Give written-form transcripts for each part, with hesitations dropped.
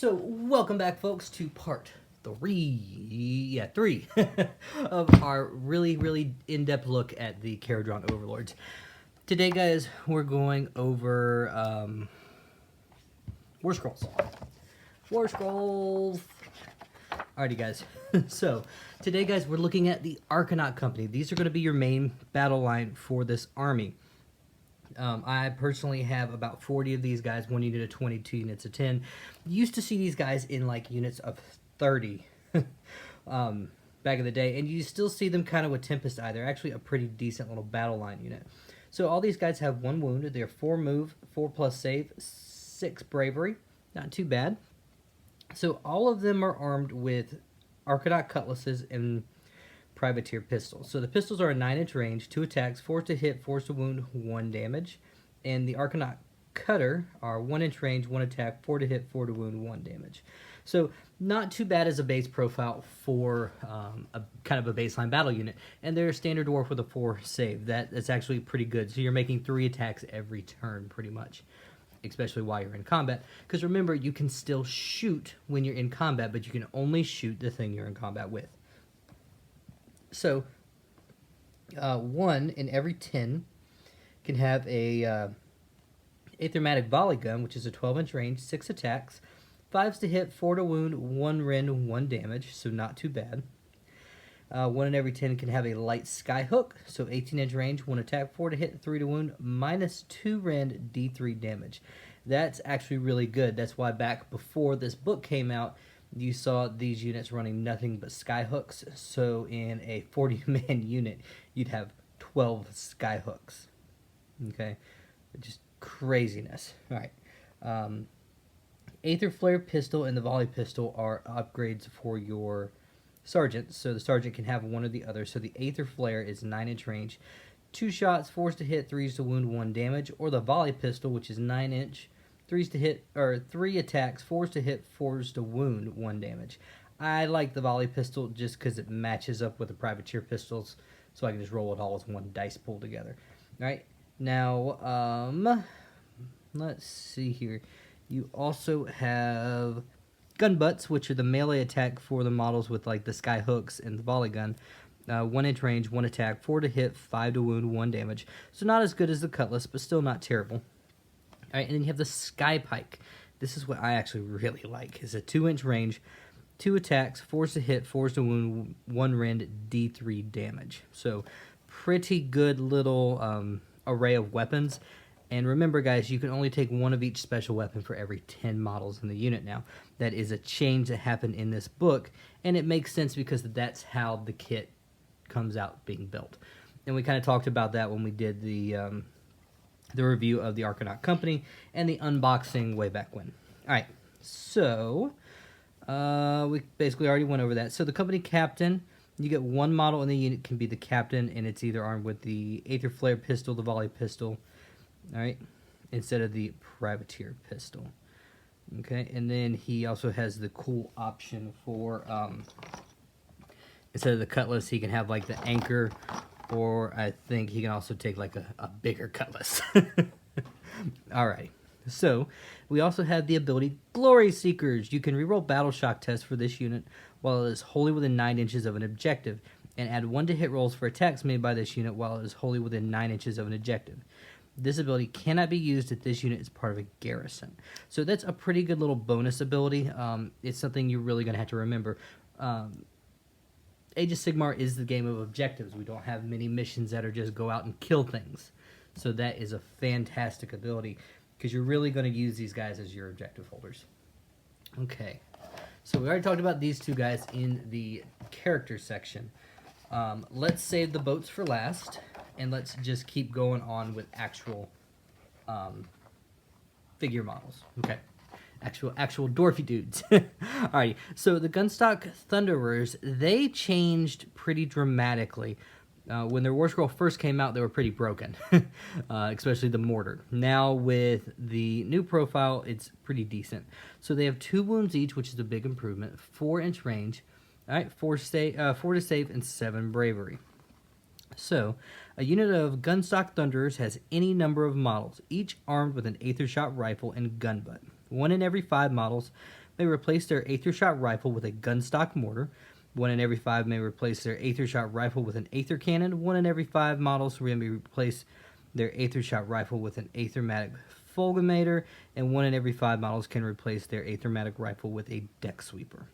So, welcome back, folks, to part three of our really in-depth look at the Kharadron Overlords. Today, guys, we're going over Warscrolls. Warscrolls! Alrighty, guys. So, today, guys, we're looking at the Arcanaut Company. These are going to be your main battle line for this army. I personally have about 40 of these guys, 1 unit of 20, 2 units of 10. Used to see these guys in like units of 30 back in the day, and you still see them kind of with Tempest Eye. They're actually a pretty decent little battle line unit. So all these guys have 1 wound. They're 4 move, 4+ save, 6 bravery. Not too bad. So all of them are armed with Arcanaut cutlasses and privateer pistols. So the pistols are a 9-inch range, 2 attacks, 4 to hit, 4 to wound, 1 damage. And the Arcanaut cutter are 1-inch range, 1 attack, 4 to hit, 4 to wound, 1 damage. So not too bad as a base profile for a kind of a baseline battle unit. And they're a standard dwarf with a 4 save. That's actually pretty good. So you're making 3 attacks every turn pretty much, especially while you're in combat. Because remember, you can still shoot when you're in combat, but you can only shoot the thing you're in combat with. So, 1 in every 10 can have a Aethermatic Volley Gun, which is a 12-inch range, 6 attacks, 5s to hit, 4 to wound, 1 rend, 1 damage, so not too bad. 1 in every 10 can have a Light Skyhook, so 18-inch range, 1 attack, 4 to hit, 3 to wound, -2 rend, D3 damage. That's actually really good. That's why back before this book came out, you saw these units running nothing but skyhooks. So in a 40-man unit, you'd have 12 skyhooks. Okay, just craziness. All right. Aether Flare pistol and the volley pistol are upgrades for your sergeant. So the sergeant can have one or the other. So the Aether Flare is 9-inch range, 2 shots, 4s to hit, 3s to wound, 1 damage. Or the volley pistol, which is 9-inch. 3s to hit, or 3 attacks, 4s to hit, 4s to wound, 1 damage. I like the volley pistol just because it matches up with the privateer pistols, so I can just roll it all as 1 dice pool together. Alright, now, let's see here. You also have gun butts, which are the melee attack for the models with like the sky hooks and the volley gun. 1-inch range, 1 attack, 4 to hit, 5 to wound, 1 damage. So not as good as the cutlass, but still not terrible. Alright, and then you have the Sky Pike. This is what I actually really like. It's a 2-inch range, 2 attacks, 4s to hit, 4s to wound, 1 rend, D3 damage. So pretty good little array of weapons. And remember, guys, you can only take 1 of each special weapon for every 10 models in the unit now. That is a change that happened in this book, and it makes sense because that's how the kit comes out being built. And we kind of talked about that when we did the review of the Arcanaut Company and the unboxing way back when. Alright, so we basically already went over that. So the company captain, you get 1 model in the unit can be the captain, and it's either armed with the Aether Flare pistol, the volley pistol, alright, instead of the privateer pistol. Okay, and then he also has the cool option for, instead of the cutlass, he can have like the anchor, or I think he can also take like a bigger cutlass. Alright, so we also have the ability Glory Seekers. You can reroll Battle Shock tests for this unit while it is wholly within 9 inches of an objective, and add 1 to hit rolls for attacks made by this unit while it is wholly within 9 inches of an objective. This ability cannot be used if this unit is part of a garrison. So that's a pretty good little bonus ability. It's something you're really going to have to remember. Age of Sigmar is the game of objectives. We don't have many missions that are just go out and kill things. So that is a fantastic ability because you're really going to use these guys as your objective holders. Okay, so we already talked about these 2 guys in the character section. Let's save the boats for last, and let's just keep going on with actual figure models. Okay. Actual dwarfy dudes. Alright, so the Gunstock Thunderers, they changed pretty dramatically. When their Warscroll first came out, they were pretty broken, especially the mortar. Now with the new profile, it's pretty decent. So they have 2 wounds each, which is a big improvement, 4-inch range, alright, 4 to save, and 7 bravery. So, a unit of Gunstock Thunderers has any number of models, each armed with an Aether Shot rifle and gun butt. 1 in every 5 models, may replace their Aether Shot rifle with a gunstock mortar. 1 in every 5 may replace their Aether Shot rifle with an Aether cannon. 1 in every 5 models may replace their Aether Shot rifle with an Aethermatic fulminator, and 1 in every 5 models can replace their Aethermatic rifle with a deck sweeper.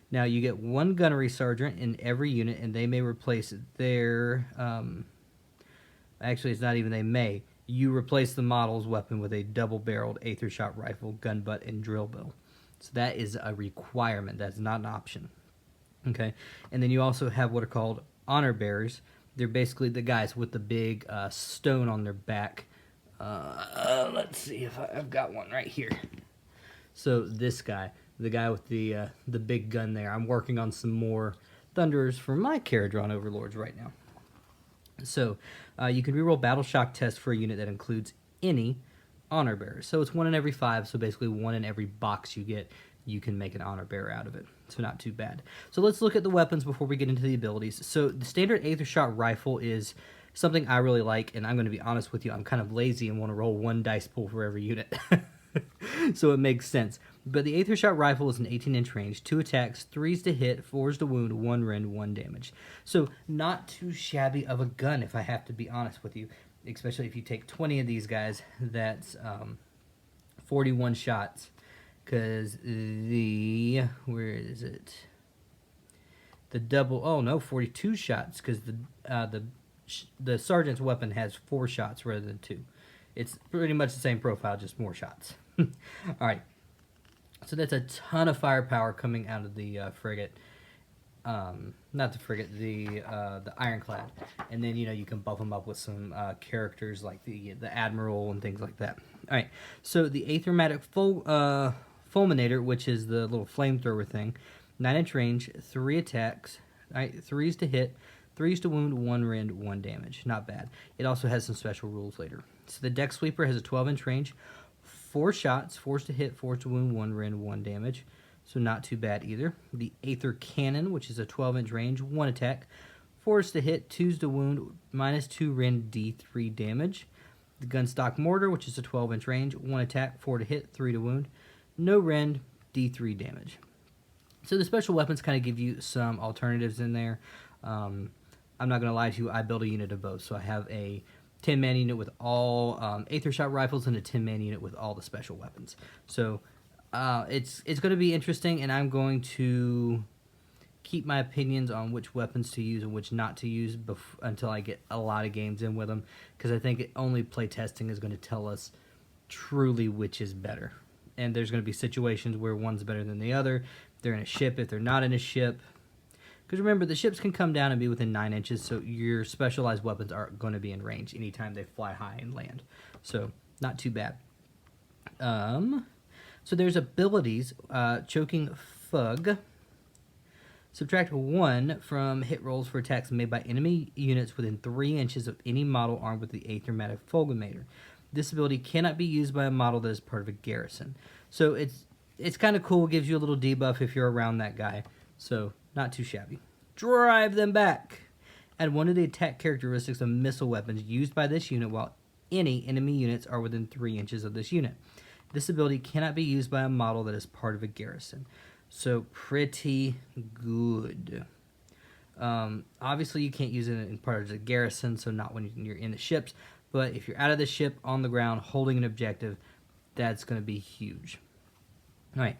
Now you get 1 gunnery sergeant in every unit, and they may replace their actually it's not even they may. You replace the model's weapon with a double-barreled Aether Shot rifle, gun butt, and drill bill. So that is a requirement. That's not an option. Okay, and then you also have what are called honor bearers. They're basically the guys with the big stone on their back. Let's see if I've got one right here. So this guy, the guy with the big gun there. I'm working on some more Thunderers for my Kharadron Overlords right now. So you can reroll Battle Shock test for a unit that includes any honor bearer. So it's 1 in every 5. So basically 1 in every box you get, you can make an honor bearer out of it. So not too bad. So let's look at the weapons before we get into the abilities. So the standard Aether Shot rifle is something I really like, and I'm going to be honest with you, I'm kind of lazy and want to roll 1 dice pool for every unit. So it makes sense. But the Aether Shot rifle is an 18-inch range, 2 attacks, 3s to hit, 4s to wound, 1 rend, 1 damage. So not too shabby of a gun, if I have to be honest with you, especially if you take 20 of these guys. That's 41 shots. Because where is it? The double, 42 shots, because the sergeant's weapon has 4 shots rather than 2. It's pretty much the same profile, just more shots. All right. So that's a ton of firepower coming out of the frigate. Not the frigate, the ironclad. And then, you can buff them up with some characters like the admiral and things like that. All right. So the Aethermatic fulminator, which is the little flamethrower thing, 9-inch range, 3 attacks, 3s to hit, 3s to wound, 1 rend, 1 damage. Not bad. It also has some special rules later. So the deck sweeper has a 12-inch range, 4 shots, 4s to hit, 4s to wound, 1 rend, 1 damage. So not too bad either. The Aether cannon, which is a 12-inch range, 1 attack, 4s to hit, 2s to wound, -2 rend, D3 damage. The gunstock mortar, which is a 12-inch range, 1 attack, 4 to hit, 3 to wound, no rend, D3 damage. So the special weapons kind of give you some alternatives in there. I'm not going to lie to you, I built a unit of both. So I have a 10-man unit with all Aether Shot rifles and a 10-man unit with all the special weapons. So it's going to be interesting, and I'm going to keep my opinions on which weapons to use and which not to use until I get a lot of games in with them, because I think only play testing is going to tell us truly which is better. And there's going to be situations where one's better than the other. If they're in a ship, if they're not in a ship. Because remember, the ships can come down and be within 9 inches, so your specialized weapons are going to be in range anytime they fly high and land. So, not too bad. So there's abilities. Choking Fug. Subtract 1 from hit rolls for attacks made by enemy units within 3 inches of any model armed with the Aethermatic fulminator. This ability cannot be used by a model that is part of a garrison. So it's kind of cool. It gives you a little debuff if you're around that guy. So not too shabby. Drive them back. Add 1 of the attack characteristics of missile weapons used by this unit while any enemy units are within 3 inches of this unit. This ability cannot be used by a model that is part of a garrison. So pretty good. Obviously you can't use it in part of the garrison, so not when you're in the ships. But if you're out of the ship, on the ground, holding an objective, that's going to be huge. All right.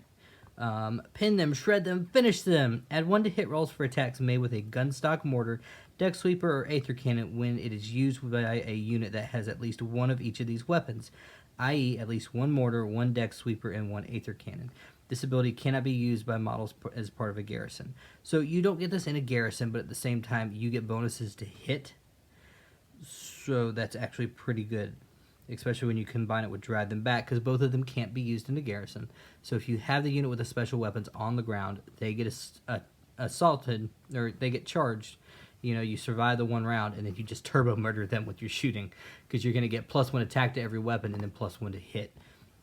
Pin them, shred them, finish them. Add 1 to hit rolls for attacks made with a gunstock mortar, deck sweeper, or Aether cannon when it is used by a unit that has at least 1 of each of these weapons, i.e. at least 1 mortar, 1 deck sweeper, and 1 Aether cannon. This ability cannot be used by models as part of a garrison. So you don't get this in a garrison, but at the same time, you get bonuses to hit. So that's actually pretty good, especially when you combine it with drive them back, because both of them can't be used in a garrison. So if you have the unit with the special weapons on the ground, they get assaulted, or they get charged. You survive the 1 round, and then you just turbo murder them with your shooting, because you're going to get +1 attack to every weapon, and then +1 to hit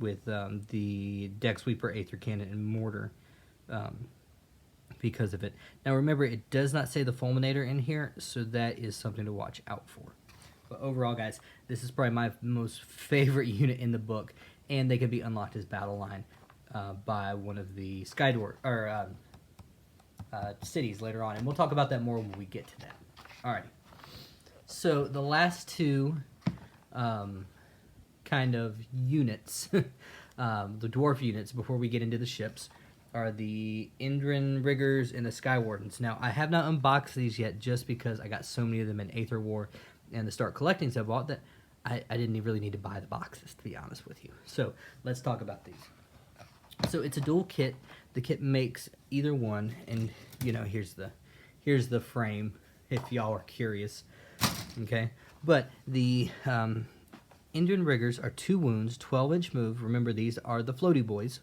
with the deck sweeper, Aether cannon, and mortar because of it. Now remember, it does not say the fulminator in here, so that is something to watch out for. But overall, guys, this is probably my most favorite unit in the book, and they can be unlocked as battle line. by one of the cities later on, and we'll talk about that more when we get to that. Alrighty. So the last two kind of units, the dwarf units, before we get into the ships, are the Indran Riggers and the Sky Wardens. Now, I have not unboxed these yet just because I got so many of them in Aether War and the Start Collecting I bought that I didn't really need to buy the boxes, to be honest with you. So let's talk about these. So it's a dual kit. The kit makes either one, and you know, here's the frame if y'all are curious. Okay, but the Indran Riggers are 2 wounds, 12-inch move. Remember, these are the floaty boys.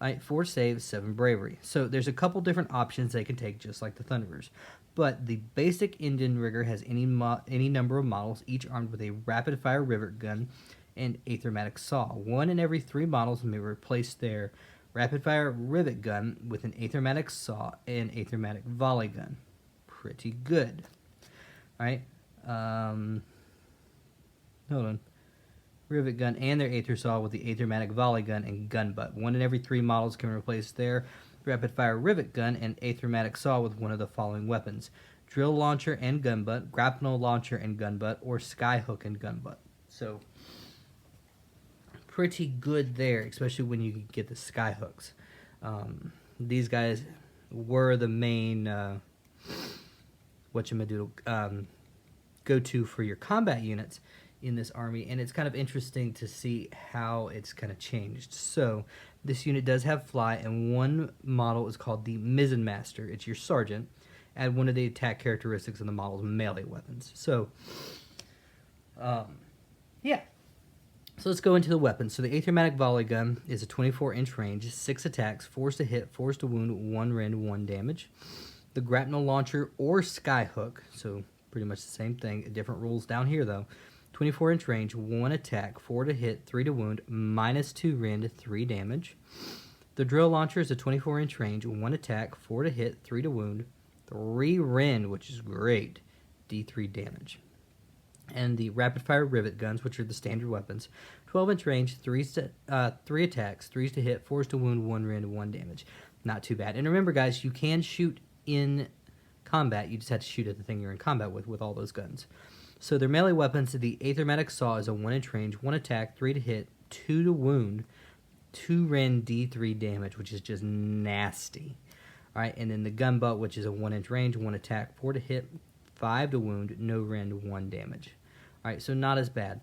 Right, 4 saves, 7 bravery. So there's a couple different options they can take, just like the Thunderers. But the basic Indran Rigger has any number of models, each armed with a rapid-fire rivet gun and aethermatic saw. 1 in every 3 models may replace their rapid-fire rivet gun with an aethermatic saw and aethermatic volley gun. Pretty good. All right. Hold on. Rivet gun and their aether saw with the aethermatic volley gun and gun butt. 1 in every 3 models can replace their rapid-fire rivet gun and aethermatic saw with one of the following weapons: drill launcher and gun butt, grapnel launcher and gun butt, or sky hook and gun butt. So pretty good there, especially when you get the sky hooks. These guys were the main go-to for your combat units in this army, and it's kind of interesting to see how it's kind of changed. So this unit does have fly, and one model is called the Mizzen Master. It's your sergeant. Add one of the attack characteristics of the model's melee weapons. So yeah, so let's go into the weapons. So the aethermatic volley gun is a 24-inch range, 6 attacks, 4s to hit, 4s to wound, 1 rend, 1 damage. The grapnel launcher or sky hook, so pretty much the same thing, different rules down here though. 24-inch range, 1 attack, 4 to hit, 3 to wound, -2 rend, 3 damage. The drill launcher is a 24-inch range, 1 attack, 4 to hit, 3 to wound, 3 rend, which is great, D3 damage. And the rapid-fire rivet guns, which are the standard weapons, 12-inch range, 3 attacks, 3s to hit, 4s to wound, 1 rend, 1 damage. Not too bad. And remember, guys, you can shoot in combat. You just have to shoot at the thing you're in combat with all those guns. So their melee weapons, the aethermatic saw is a 1-inch range, 1 attack, 3 to hit, 2 to wound, 2 rend, D3 damage, which is just nasty. All right, and then the gun butt, which is a 1-inch range, 1 attack, 4 to hit, 5 to wound, no rend, 1 damage. All right, so not as bad.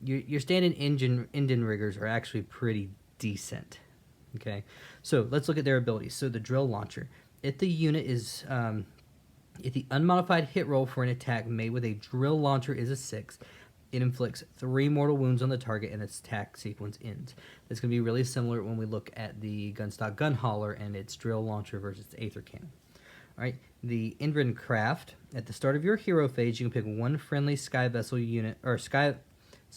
Your standard Indran Riggers are actually pretty decent. Okay, so let's look at their abilities. So the drill launcher. If the unit is... if the unmodified hit roll for an attack made with a drill launcher is a 6, it inflicts 3 mortal wounds on the target and its attack sequence ends. It's going to be really similar when we look at the Gunstock Gun Hauler and its drill launcher versus its Aether Cannon. Alright, the Indran Craft. At the start of your hero phase, you can pick one friendly sky vessel unit, or sky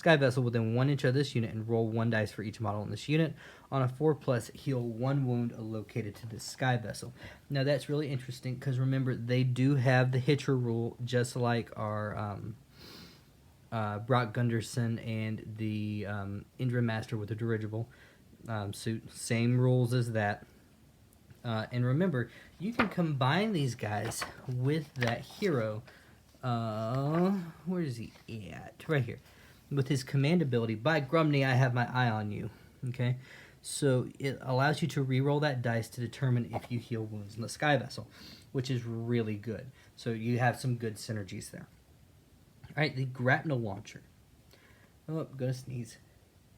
vessel within 1 inch of this unit and roll 1 dice for each model in this unit. On a 4+, heal 1 wound located to the sky vessel. Now that's really interesting because remember, they do have the Hitcher rule, just like our Brock Gunderson and the Indra Master with the dirigible suit. Same rules as that. And remember, you can combine these guys with that hero. Where is he at? Right here. With his command ability, by Grumney, I have my eye on you. Okay? So it allows you to re-roll that dice to determine if you heal wounds in the sky vessel, which is really good. So you have some good synergies there. All right, the grapnel launcher. Oh, I'm gonna sneeze.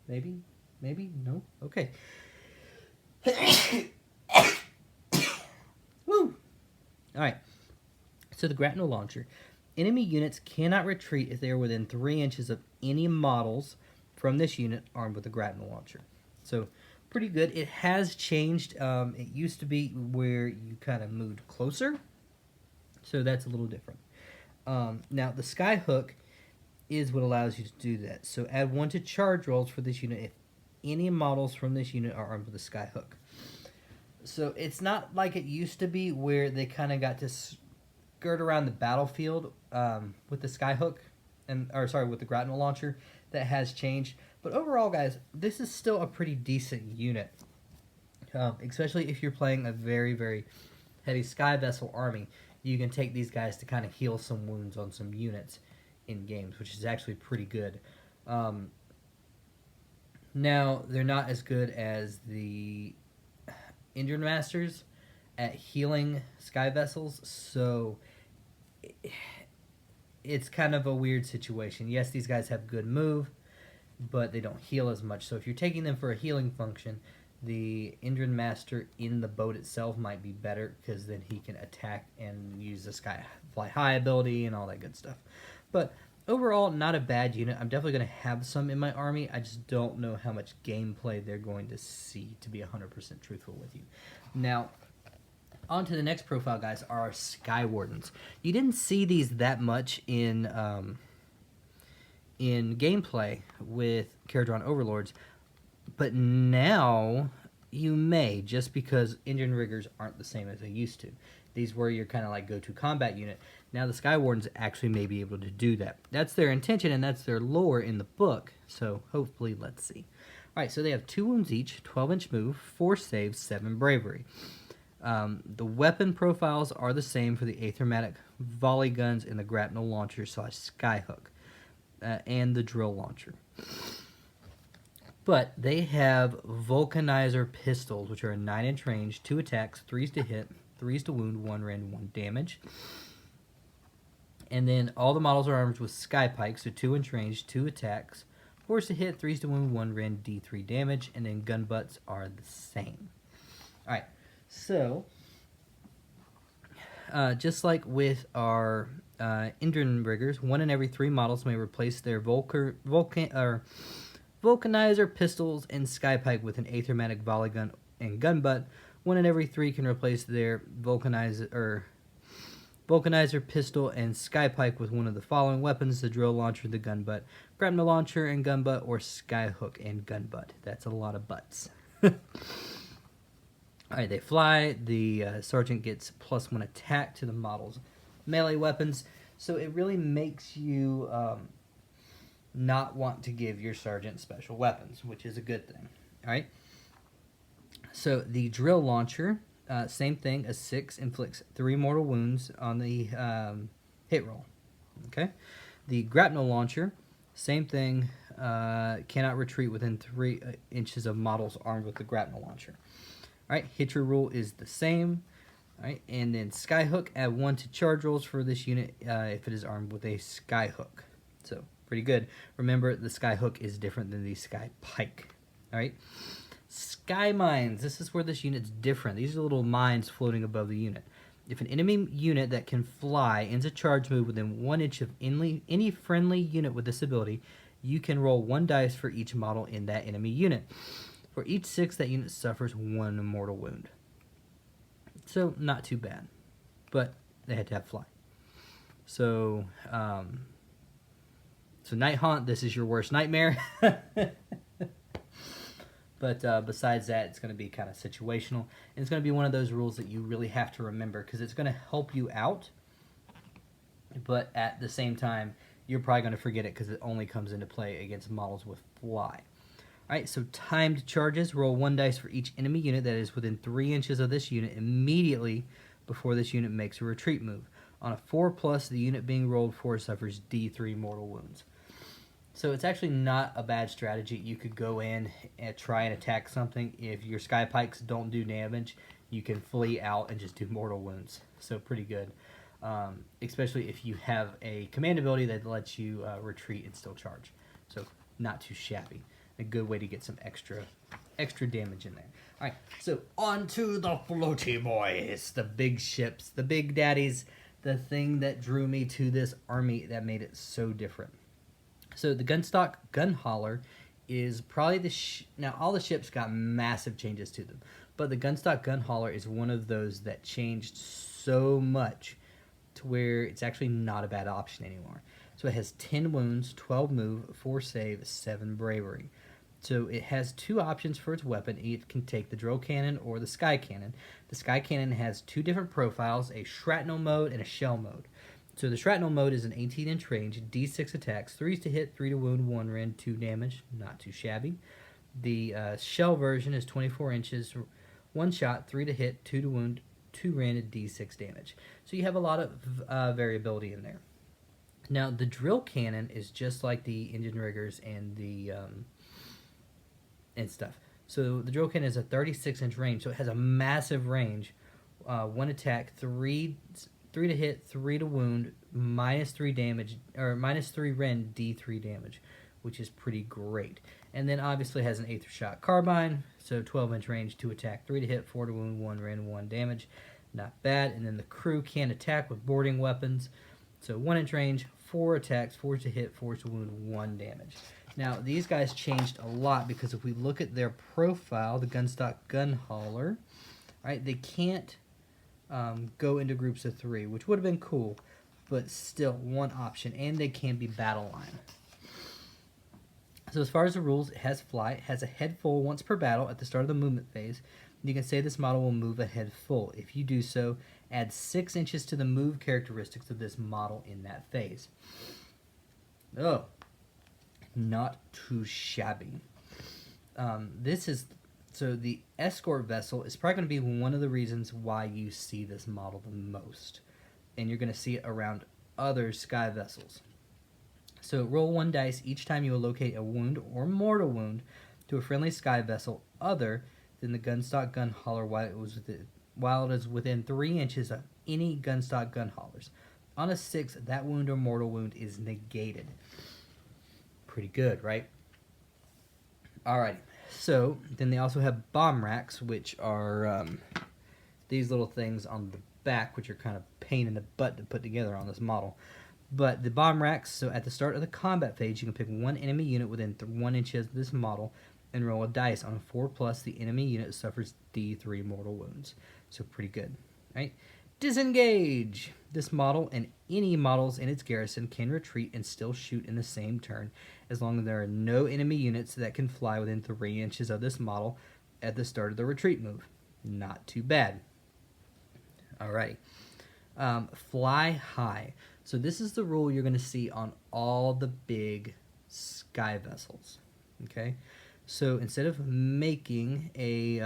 Maybe? No? Okay. Woo! All right. So the grapnel launcher. Enemy units cannot retreat if they are within 3 inches of any models from this unit armed with a grapnel launcher. So pretty good. It has changed. It used to be where you kind of moved closer. So that's a little different. Now the sky hook is what allows you to do that. So add 1 to charge rolls for this unit if any models from this unit are armed with a sky hook. So it's not like it used to be where they kind of got to skirt around the battlefield with the sky hook, with the grapnel launcher. That has changed. But overall, guys, this is still a pretty decent unit. Especially if you're playing a very, very heavy sky vessel army, you can take these guys to kind of heal some wounds on some units in games, which is actually pretty good. Now, they're not as good as the Indian Masters at healing sky vessels, so it's kind of a weird situation. Yes, these guys have good move, but they don't heal as much. So if you're taking them for a healing function, the Indian Master in the boat itself might be better, because then he can attack and use the sky fly high ability and all that good stuff. But overall, not a bad unit. I'm definitely going to have some in my army. I just don't know how much gameplay they're going to see, to be 100% truthful with you. Now, on to the next profile, guys, are our Sky Wardens. You didn't see these that much in gameplay with Kharadron Overlords, but now you may, just because Indian Riggers aren't the same as they used to. These were your kind of like go-to combat unit. Now the Sky Wardens actually may be able to do that. That's their intention, and that's their lore in the book, so hopefully, let's see. Alright, so they have 2 wounds each, 12-inch move, 4 saves, 7 bravery. The weapon profiles are the same for the Aethermatic volley guns and the grapnel launcher / skyhook, and the drill launcher. But they have Vulcanizer pistols, which are a 9-inch range, 2 attacks, 3s to hit, 3s to wound, 1 rend, 1 damage. And then all the models are armed with sky pikes, so 2-inch range, 2 attacks, 4s to hit, 3s to wound, 1 rend, D3 damage, and then gun butts are the same. Alright, so just like with our Indian Riggers, 1 in every 3 models may replace their Vulcanizer pistols and skypike with an Aethermatic volley gun and gun butt. 1 in every 3 can replace their Vulcanizer pistol and skypike with one of the following weapons: the drill launcher, the gun butt, grapnel launcher and gun butt, or skyhook and gun butt. That's a lot of butts. Alright, they fly. The sergeant gets +1 attack to the model's melee weapons, so it really makes you not want to give your sergeant special weapons, which is a good thing. Alright, so the drill launcher, same thing, a 6 inflicts 3 mortal wounds on the hit roll. Okay, the grapnel launcher, same thing, cannot retreat within 3 inches of models armed with the grapnel launcher. Alright, hit your rule is the same. Alright, and then skyhook, add 1 to charge rolls for this unit if it is armed with a skyhook. So, pretty good. Remember, the skyhook is different than the sky pike. Alright, sky mines. This is where this unit's different. These are little mines floating above the unit. If an enemy unit that can fly ends a charge move within 1 inch of any friendly unit with this ability, you can roll 1 dice for each model in that enemy unit. For each 6, that unit suffers 1 mortal wound. So, not too bad. But they had to have fly. So, Night Haunt, this is your worst nightmare. But besides that, it's going to be kind of situational. And it's going to be one of those rules that you really have to remember, because it's going to help you out. But at the same time, you're probably going to forget it, because it only comes into play against models with fly. Alright, so timed charges. Roll 1 dice for each enemy unit that is within 3 inches of this unit immediately before this unit makes a retreat move. On a 4+, the unit being rolled for suffers D3 mortal wounds. So it's actually not a bad strategy. You could go in and try and attack something. If your sky pikes don't do damage, you can flee out and just do mortal wounds. So pretty good. Especially if you have a command ability that lets you retreat and still charge. So not too shabby. A good way to get some extra damage in there. Alright, so on to the floaty boys. The big ships, the big daddies, the thing that drew me to this army that made it so different. So the gunstock gun hauler is probably now all the ships got massive changes to them, but the gunstock gun hauler is one of those that changed so much to where it's actually not a bad option anymore. So it has 10 wounds, 12 move, 4 save, 7 bravery. So it has 2 options for its weapon. It can take the drill cannon or the sky cannon. The sky cannon has 2 different profiles, a shrapnel mode and a shell mode. So the shrapnel mode is an 18-inch range, D6 attacks, 3s to hit, 3 to wound, 1 rend, 2 damage. Not too shabby. The shell version is 24 inches, 1 shot, 3 to hit, 2 to wound, 2 randed D6 damage. So you have a lot of variability in there. Now, the drill cannon is just like the engine riggers and the and stuff. So the drill cannon is a 36-inch range, so it has a massive range. 1 attack, 3 to hit, 3 to wound, -3 damage, or -3 rend, D3 damage, which is pretty great. And then obviously it has an Aether Shot carbine, so 12-inch range, 2 attack, 3 to hit, 4 to wound, 1 rend, 1 damage. Not bad. And then the crew can attack with boarding weapons. So 1-inch range, 4 attacks, 4 to hit, 4 to wound, 1 damage. Now, these guys changed a lot because if we look at their profile, the Gunstock Gun Hauler, right, they can't go into groups of 3, which would have been cool, but still one option, and they can be battle line. So as far as the rules, it has flight, has a head full once per battle at the start of the movement phase. You can say this model will move ahead full. If you do so, add 6 inches to the move characteristics of this model in that phase. Oh, not too shabby. So the escort vessel is probably going to be one of the reasons why you see this model the most. And you're going to see it around other sky vessels. So roll 1 dice each time you allocate a wound or mortal wound to a friendly sky vessel other than the Gunstock Gun Hauler while it is within 3 inches of any Gunstock Gun Haulers. On a 6, that wound or mortal wound is negated. Pretty good, right? Alrighty. So, then they also have bomb racks, which are these little things on the back, which are kind of pain in the butt to put together on this model. But the bomb racks, so at the start of the combat phase, you can pick 1 enemy unit within 1 inch of this model and roll a dice. On a 4+, the enemy unit suffers D3 mortal wounds. So pretty good, right? Disengage! This model and any models in its garrison can retreat and still shoot in the same turn as long as there are no enemy units that can fly within 3 inches of this model at the start of the retreat move. Not too bad. Alrighty. Fly high. So this is the rule you're going to see on all the big sky vessels. Okay? So instead of making a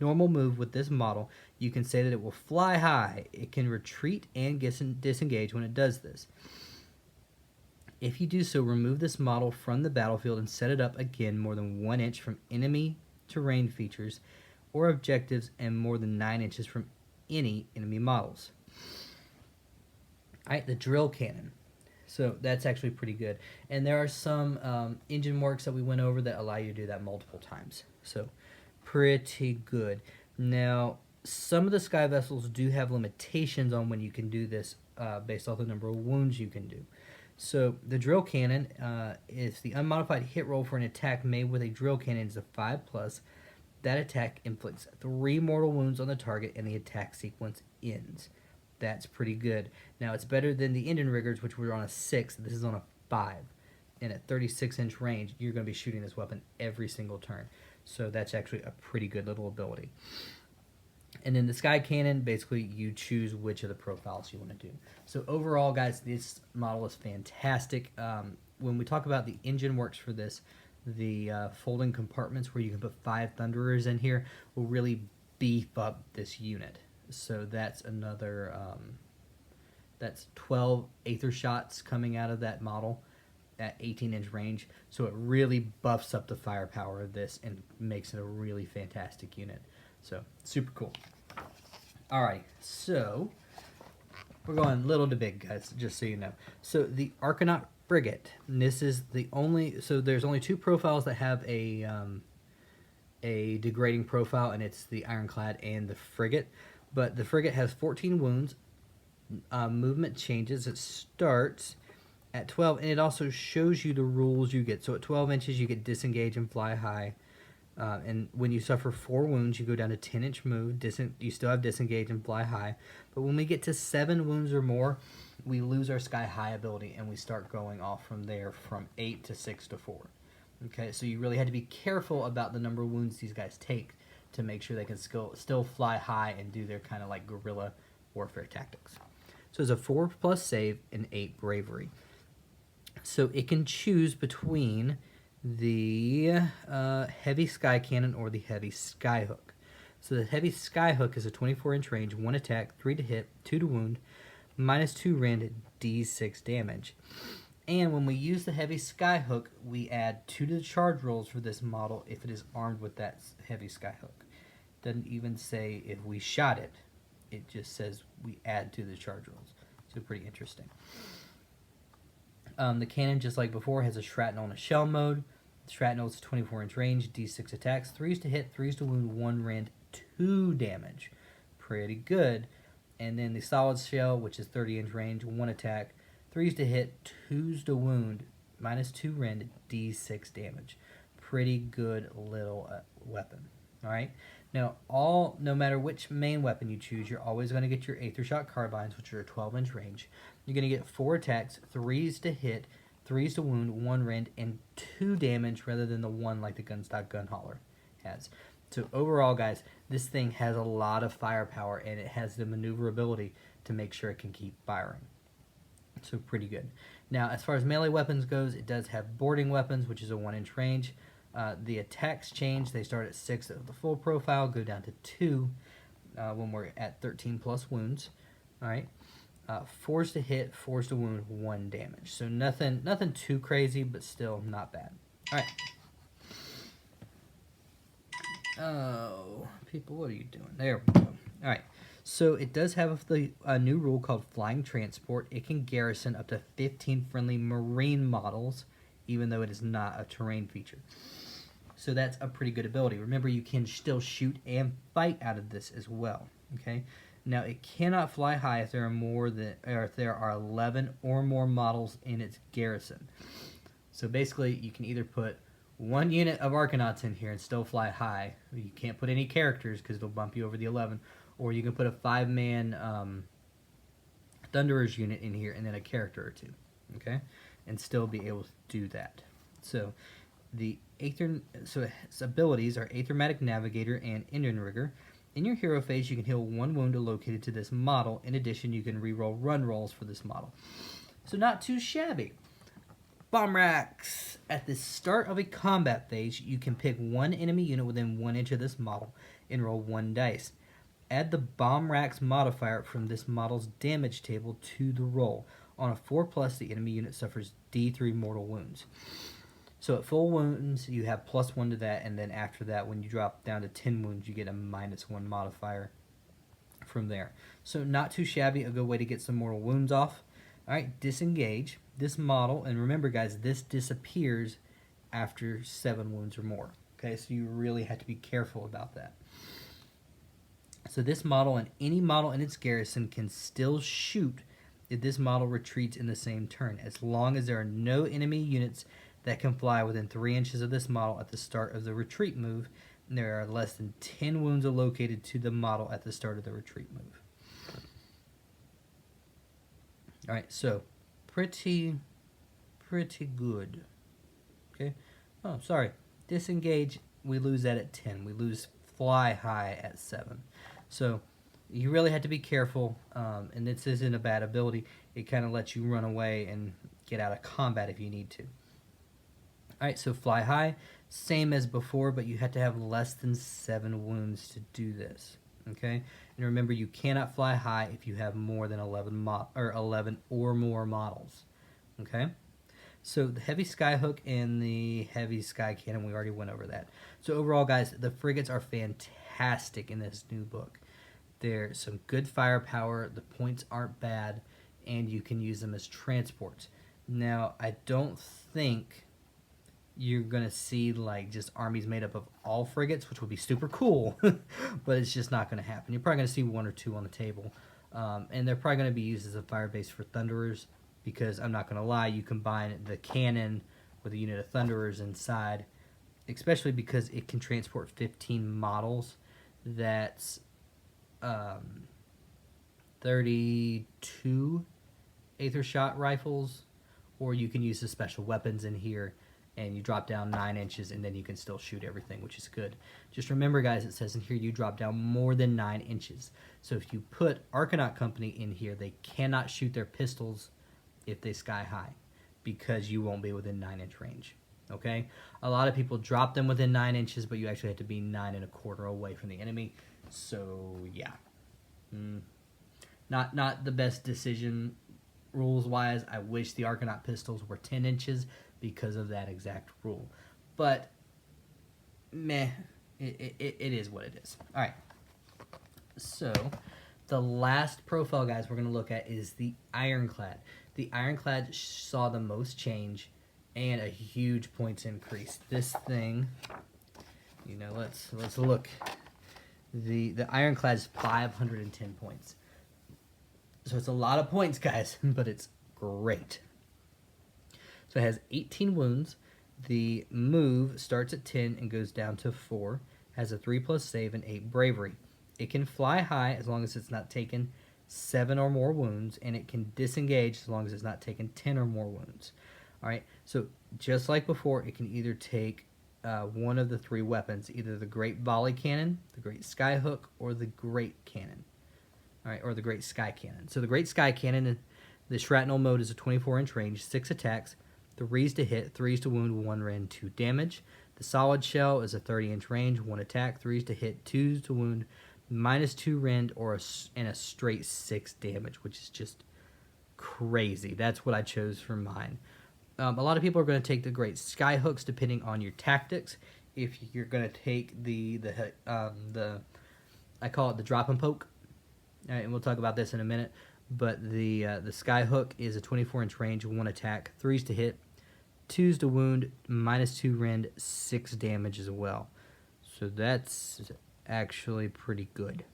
normal move with this model, you can say that it will fly high. It can retreat and disengage when it does this. If you do so, remove this model from the battlefield and set it up again more than 1 inch from enemy terrain features or objectives and more than 9 inches from any enemy models. Alright, the drill cannon. So that's actually pretty good. And there are some engine works that we went over that allow you to do that multiple times. So pretty good. Now, some of the sky vessels do have limitations on when you can do this based off the number of wounds you can do. So the drill cannon is the unmodified hit roll for an attack made with a drill cannon is a 5+. That attack inflicts 3 mortal wounds on the target and the attack sequence ends. That's pretty good. Now it's better than the engine riggers, which were on a 6. This is on a 5. And at 36-inch range, you're going to be shooting this weapon every single turn. So that's actually a pretty good little ability. And then the sky cannon, basically you choose which of the profiles you want to do. So overall, guys, this model is fantastic. When we talk about the engine works for this, the folding compartments where you can put 5 Thunderers in here will really beef up this unit. So that's another, that's 12 Aether Shots coming out of that model at 18-inch range. So it really buffs up the firepower of this and makes it a really fantastic unit. So super cool. Alright, so we're going little to big, guys, just so you know. So the Arcanaut Frigate. This is the only, so there's only 2 profiles that have a degrading profile, and it's the Ironclad and the Frigate. But the Frigate has 14 wounds. Movement changes. It starts at 12, and it also shows you the rules you get. So at 12 inches, you get disengage and fly high. And when you suffer 4 wounds, you go down to 10-inch move. You still have disengage and fly high. But when we get to 7 wounds or more, we lose our sky high ability, and we start going off from there from 8 to 6 to 4. Okay, so you really had to be careful about the number of wounds these guys take to make sure they can still fly high and do their kind of like guerrilla warfare tactics. So it's a 4+ save and 8 bravery. So it can choose between the heavy sky cannon or the heavy skyhook. So the heavy skyhook is a 24-inch range, 1 attack, 3 to hit, 2 to wound, -2 rend, d6 damage. And when we use the heavy skyhook, we add 2 to the charge rolls for this model if it is armed with that heavy skyhook. Doesn't even say if we shot it. It just says we add to the charge rolls. So pretty interesting. The cannon, just like before, has a shrapnel and a shell mode. The shrapnel is 24-inch range, d6 attacks, 3s to hit, 3s to wound, 1 rend, 2 damage. Pretty good. And then the solid shell, which is 30-inch range, 1 attack, 3s to hit, 2s to wound, -2 rend, d6 damage. Pretty good little weapon. All right. Now, no matter which main weapon you choose, you're always going to get your Aether Shot carbines, which are a 12-inch range. You're going to get 4 attacks, 3s to hit, 3s to wound, 1 rend, and 2 damage rather than the 1 like the Gunstock Gun Hauler has. So overall, guys, this thing has a lot of firepower, and it has the maneuverability to make sure it can keep firing. So pretty good. Now, as far as melee weapons goes, it does have boarding weapons, which is a 1-inch range. The attacks change. They start at 6 of the full profile, go down to 2 when we're at 13 plus wounds. All right. 4s to hit, 4s to wound, 1 damage. So nothing too crazy, but still not bad. All right. Oh, people, what are you doing? There we go. All right. So it does have a new rule called Flying Transport. It can garrison up to 15 friendly marine models, even though it is not a terrain feature. So that's a pretty good ability. Remember, you can still shoot and fight out of this as well. Okay. Now, it cannot fly high if there are 11 or more models in its garrison. So basically, you can either put 1 unit of Arkanauts in here and still fly high. You can't put any characters because it'll bump you over the 11. Or you can put a 5-man Thunderers unit in here and then a character or 2. Okay? And still be able to do that. So its abilities are Aethermatic Navigator and Indian Rigger. In your hero phase, you can heal 1 wound allocated to this model. In addition, you can reroll run rolls for this model. So not too shabby. Bomb racks. At the start of a combat phase, you can pick 1 enemy unit within 1 inch of this model and roll 1 dice. Add the bomb racks modifier from this model's damage table to the roll. On a 4+, the enemy unit suffers D3 mortal wounds. So at full wounds, you have +1 to that, and then after that, when you drop down to 10 wounds, you get a -1 modifier from there. So not too shabby, a good way to get some mortal wounds off. All right, disengage. This model, and remember, guys, this disappears after 7 wounds or more. Okay, so you really have to be careful about that. So this model and any model in its garrison can still shoot if this model retreats in the same turn, as long as there are no enemy units that can fly within 3 inches of this model at the start of the retreat move, and there are less than 10 wounds allocated to the model at the start of the retreat move. All right, so pretty good. Okay. Oh, sorry. Disengage, we lose that at 10. We lose fly high at 7. So you really have to be careful, and this isn't a bad ability. It kind of lets you run away and get out of combat if you need to. Alright, so fly high, same as before, but you have to have less than 7 wounds to do this. Okay? And remember, you cannot fly high if you have more than 11 or more models. Okay? So the heavy skyhook and the heavy sky cannon, we already went over that. So overall, guys, the frigates are fantastic in this new book. There's some good firepower, the points aren't bad, and you can use them as transports. Now, I don't think you're going to see like just armies made up of all frigates, which would be super cool, but it's just not going to happen. You're probably going to see 1 or 2 on the table, and they're probably going to be used as a fire base for Thunderers, because I'm not going to lie, you combine the cannon with a unit of Thunderers inside, especially because it can transport 15 models. That's 32 Aether Shot rifles, or you can use the special weapons in here, and you drop down 9 inches, and then you can still shoot everything, which is good. Just remember, guys, it says in here you drop down more than 9 inches. So if you put Arcanaut Company in here, they cannot shoot their pistols if they sky high, because you won't be within 9-inch range. Okay? A lot of people drop them within 9 inches, but you actually have to be 9 1/4 away from the enemy. So yeah, not the best decision rules wise. I wish the Arcanaut pistols were 10 inches because of that exact rule, but meh, it is what it is. All right, so the last profile, guys, we're going to look at is the Ironclad. The Ironclad saw the most change and a huge points increase. This thing, you know, let's look. The Ironclad is 510 points. So it's a lot of points, guys, but it's great. So it has 18 wounds. The move starts at 10 and goes down to 4. Has a 3+ save and 8 bravery. It can fly high as long as it's not taken 7 or more wounds, and it can disengage as long as it's not taken 10 or more wounds. All right, so just like before, it can either take one of the 3 weapons, either the Great Volley Cannon, the Great Skyhook, or the Great Cannon. All right, or the Great Sky Cannon. So the Great Sky Cannon, the shrapnel mode is a 24-inch range, 6 attacks, 3s to hit, 3s to wound, 1 rend, 2 damage. The Solid Shell is a 30-inch range, 1 attack, 3s to hit, 2s to wound, -2 rend, and a straight 6 damage, which is just crazy. That's what I chose for mine. A lot of people are going to take the Great Skyhooks depending on your tactics. If you're going to take the I call it the drop and poke. All right, and we'll talk about this in a minute. But the Skyhook is a 24-inch range, 1 attack, 3s to hit, 2s to wound, -2 rend, 6 damage as well. So that's actually pretty good.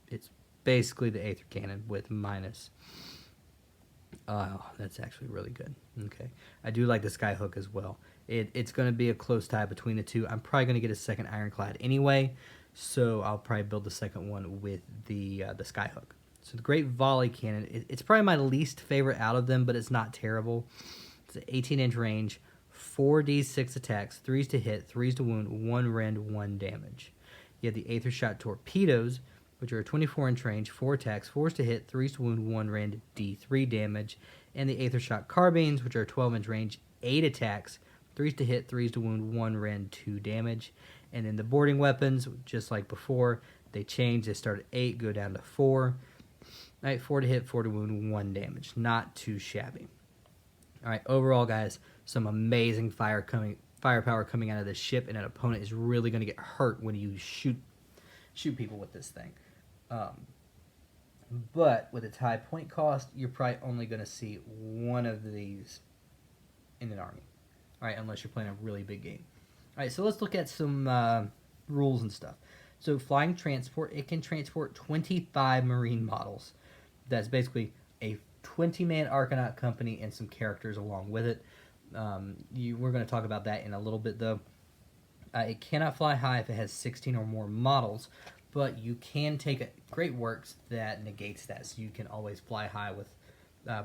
It's basically the Aether Cannon with minus. Oh, that's actually really good. Okay, I do like the Skyhook as well. It's going to be a close tie between the two. I'm probably going to get a second Ironclad anyway, so I'll probably build the second one with the Skyhook. So the Great Volley Cannon, it's probably my least favorite out of them, but it's not terrible. It's an 18-inch range, 4d6 attacks, 3s to hit, 3s to wound, 1 rend, 1 damage. You have the Aether Shot Torpedoes, which are a 24-inch range, 4 attacks, 4s to hit, 3s to wound, 1 rend, d3 damage. And the Aether Shot Carbines, which are a 12-inch range, 8 attacks, 3s to hit, 3s to wound, 1 rend, 2 damage. And then the boarding weapons, just like before, they change. They start at 8, go down to 4. All right, 4 to hit, 4 to wound, 1 damage. Not too shabby. All right, overall, guys, some amazing firepower coming out of this ship, and an opponent is really going to get hurt when you shoot people with this thing. But with its high point cost, you're probably only going to see one of these in an army. All right, unless you're playing a really big game. All right, so let's look at some rules and stuff. So flying transport, it can transport 25 marine models. That's basically a 20-man Arcanaut company and some characters along with it. We're going to talk about that in a little bit, though. It cannot fly high if it has 16 or more models, but you can take a Great Works that negates that, so you can always fly high with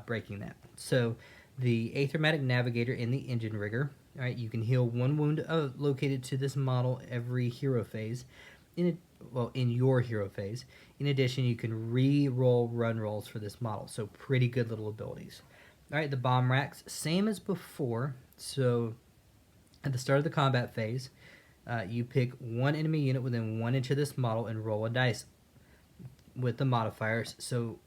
breaking that. So the Aethermatic Navigator in the Engine Rigger, all right, you can heal 1 wound located to this model every hero phase. In your hero phase. In addition, you can re-roll run rolls for this model, so pretty good little abilities. All right, the bomb racks, same as before. So at the start of the combat phase, you pick 1 enemy unit within 1 inch of this model and roll a dice with the modifiers. So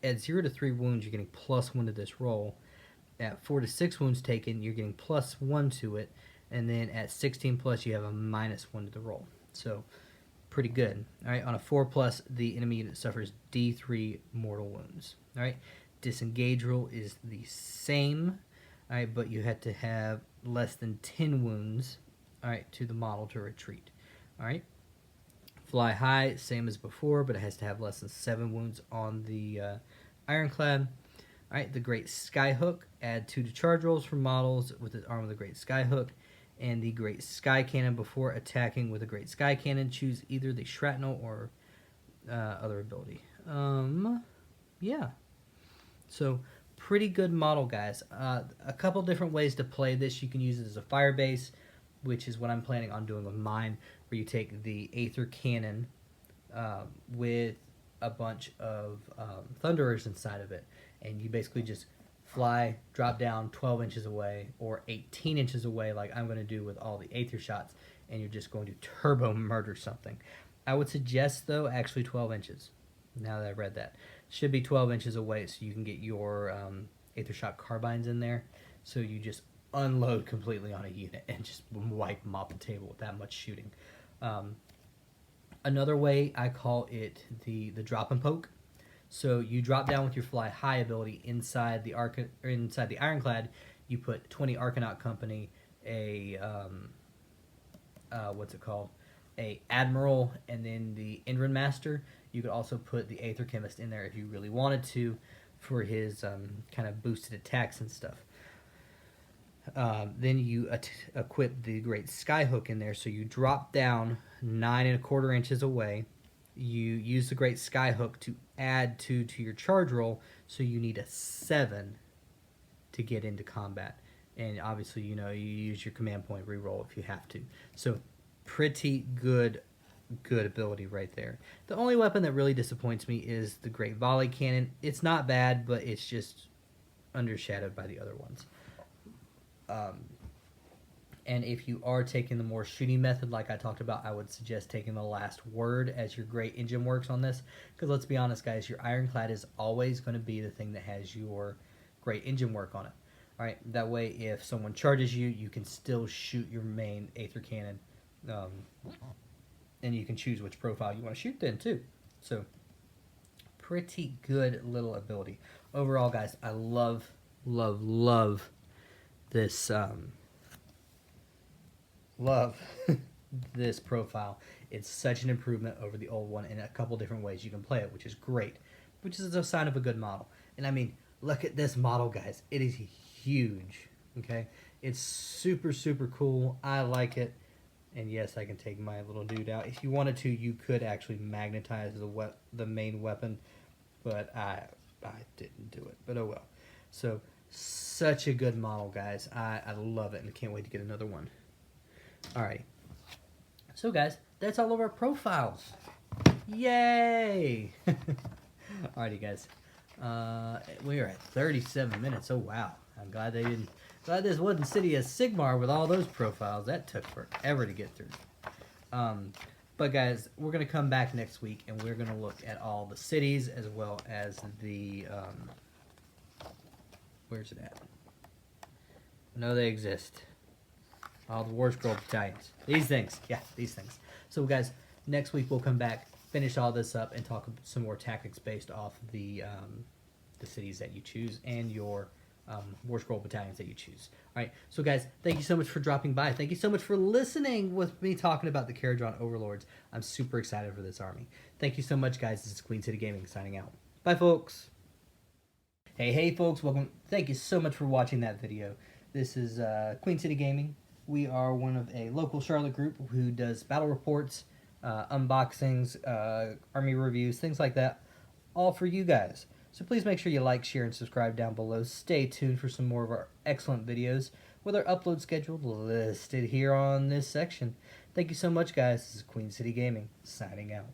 at 0 to 3 wounds, you're getting +1 to this roll. At 4 to 6 wounds taken, you're getting +1 to it. And then at 16 plus, you have a -1 to the roll. So pretty good. All right, on a 4+, the enemy unit suffers D3 mortal wounds. All right, disengage rule is the same. All right, but you have to have less than 10 wounds, all right, to the model to retreat. All right, fly high, same as before, but it has to have less than 7 wounds on the Ironclad. All right, the Great Skyhook, add 2 to charge rolls for models with the arm of the Great Skyhook. And the Great Sky Cannon, before attacking with a Great Sky Cannon, choose either the shrapnel or other ability. Yeah. So, pretty good model, guys. A couple different ways to play this. You can use it as a fire base, which is what I'm planning on doing with mine, where you take the Aether Cannon with a bunch of Thunderers inside of it, and you basically just fly, drop down 12 inches away or 18 inches away like I'm going to do with all the Aether shots, and you're just going to turbo murder something. I would suggest, though, actually 12 inches. Now that I've read that. Should be 12 inches away so you can get your Aether Shock carbines in there. So you just unload completely on a unit and just wipe them off the table with that much shooting. Another way, I call it the drop and poke. So you drop down with your fly high ability inside the Ironclad. You put 20 Arcanaut Company, a what's it called? A Admiral, and then the Endrin Master. You could also put the Aether Chemist in there if you really wanted to, for his kind of boosted attacks and stuff. Then you equip the Great Skyhook in there, so you drop down 9 1/4 inches away. You use the Great Skyhook to add 2 to your charge roll, so you need a 7 to get into combat. And obviously, you know, you use your command point reroll if you have to. So pretty good ability right there. The only weapon that really disappoints me is the Great Volley Cannon. It's not bad, but it's just undershadowed by the other ones. And if you are taking the more shooting method like I talked about, I would suggest taking the Last Word as your Great Engine Works on this. Because let's be honest, guys, your Ironclad is always going to be the thing that has your Great Engine Work on it. Alright, that way if someone charges you, you can still shoot your main Aether Cannon. And you can choose which profile you want to shoot then, too. So, pretty good little ability. Overall, guys, I love this this profile. It's such an improvement over the old one in a couple different ways you can play it, which is great, which is a sign of a good model. And I mean, look at this model, guys. It is huge. Okay, it's super cool. I like it. And yes, I can take my little dude out. If you wanted to, you could actually magnetize the main weapon, but I didn't do it. But oh well. So such a good model, guys. I love it and can't wait to get another one. Alrighty. So guys, that's all of our profiles. Yay! Alrighty, guys. We are at 37 minutes. Oh wow. I'm glad this wasn't City as Sigmar with all those profiles. That took forever to get through. But guys, we're going to come back next week and we're going to look at all the cities as well as the where's it at? I know they exist. All the Warscroll battalions. These things. Yeah, these things. So guys, next week we'll come back, finish all this up, and talk some more tactics based off the cities that you choose and your Warscroll battalions that you choose. Alright, so guys, thank you so much for dropping by. Thank you so much for listening with me talking about the Kharadron Overlords. I'm super excited for this army. Thank you so much, guys. This is Queen City Gaming signing out. Bye, folks. Hey, folks. Welcome. Thank you so much for watching that video. This is Queen City Gaming. We are one of a local Charlotte group who does battle reports, unboxings, army reviews, things like that, all for you guys. So please make sure you like, share, and subscribe down below. Stay tuned for some more of our excellent videos with our upload schedule listed here on this section. Thank you so much, guys. This is Queen City Gaming, signing out.